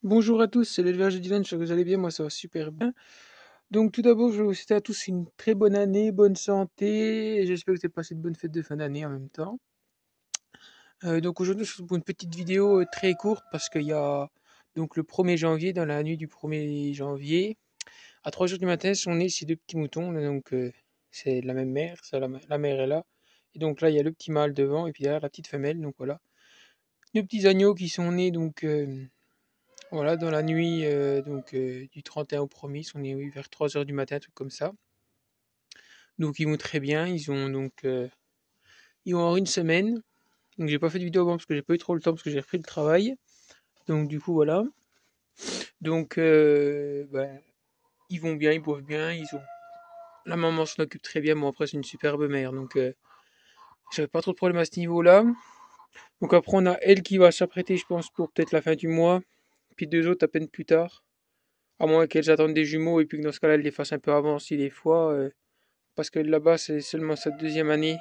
Bonjour à tous, c'est l'élevage de Dylan, j'espère que vous allez bien, moi ça va super bien. Donc tout d'abord, je vais vous souhaiter à tous une très bonne année, bonne santé, et j'espère que vous avez passé de bonnes fêtes de fin d'année en même temps. Donc aujourd'hui, je vous pour une petite vidéo très courte parce qu'il y a donc le 1er janvier, dans la nuit du 1er janvier, à 3 heures du matin, sont nés ces deux petits moutons, là, donc c'est la même mère, la mère est là. Et donc là, il y a le petit mâle devant, et puis derrière la petite femelle, donc voilà. Deux petits agneaux qui sont nés donc voilà, dans la nuit du 31 au 1er, ils sont nés oui, vers 3 heures du matin, un truc comme ça. Donc ils vont très bien, ils vont avoir une semaine. Donc j'ai pas fait de vidéo avant parce que j'ai pas eu trop le temps parce que j'ai repris le travail. Donc du coup voilà. Donc ils vont bien, ils boivent bien, ils ont. La maman s'en occupe très bien, bon après c'est une superbe mère, donc j'avais pas trop de problème à ce niveau-là. Donc après on a elle qui va s'apprêter je pense pour peut-être la fin du mois, puis deux autres à peine plus tard. À moins qu'elles attendent des jumeaux et puis que dans ce cas-là elles les fassent un peu avant si des fois. Parce que là-bas, c'est seulement sa deuxième année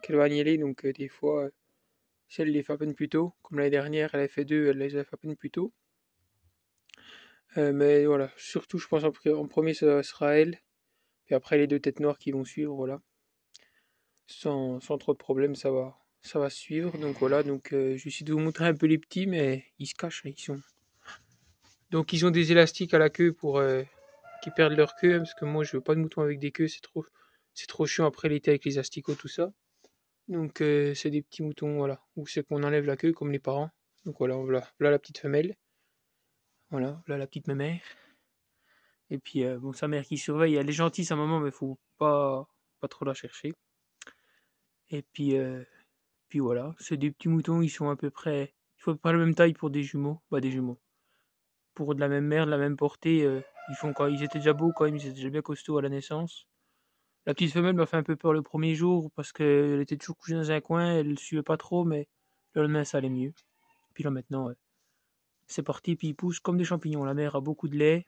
qu'elle va y aller, donc des fois, si elle les fait à peine plus tôt, comme l'année dernière, elle a fait deux, elle les a fait à peine plus tôt. Mais voilà, surtout, je pense en premier, ça sera elle, puis après les deux têtes noires qui vont suivre, voilà. Sans trop de problèmes, ça va suivre. Donc voilà, donc je vais essayer de vous montrer un peu les petits, mais ils se cachent, ils sont. Donc ils ont des élastiques à la queue pour qu'ils perdent leur queue, hein, parce que moi je veux pas de moutons avec des queues, c'est trop chiant après l'été avec les asticots, tout ça. Donc c'est des petits moutons, voilà, où c'est qu'on enlève la queue comme les parents. Donc voilà, voilà la petite femelle, voilà la petite mémère. Et puis bon, sa mère qui surveille, elle est gentille sa maman, mais faut pas trop la chercher. Et puis voilà, c'est des petits moutons, ils sont à peu près, il faut pas la même taille pour des jumeaux, bah des jumeaux. Pour de la même mère, de la même portée, ils étaient déjà beaux quand même, ils étaient déjà bien costauds à la naissance. La petite femelle m'a fait un peu peur le premier jour parce qu'elle était toujours couchée dans un coin, elle ne suivait pas trop, mais le lendemain ça allait mieux. Puis là maintenant, c'est parti, puis ils poussent comme des champignons. La mère a beaucoup de lait,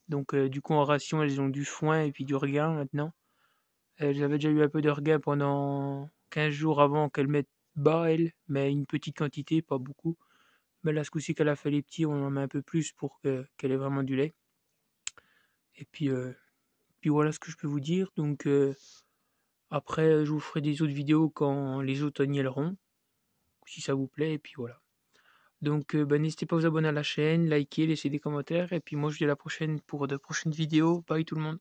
donc du coup en ration, elles ont du foin et puis du regain maintenant. Elles avaient déjà eu un peu de regain pendant 15 jours avant qu'elles mettent bas, elles, mais une petite quantité, pas beaucoup. Mais là, ce coup-ci qu'elle a fait les petits, on en met un peu plus pour qu'elle ait vraiment du lait. Et puis voilà ce que je peux vous dire. Donc après, je vous ferai des autres vidéos quand les autres y auront, si ça vous plaît, et puis voilà. Donc n'hésitez pas à vous abonner à la chaîne, liker, laisser des commentaires. Et puis moi je vous dis à la prochaine pour de prochaines vidéos. Bye tout le monde.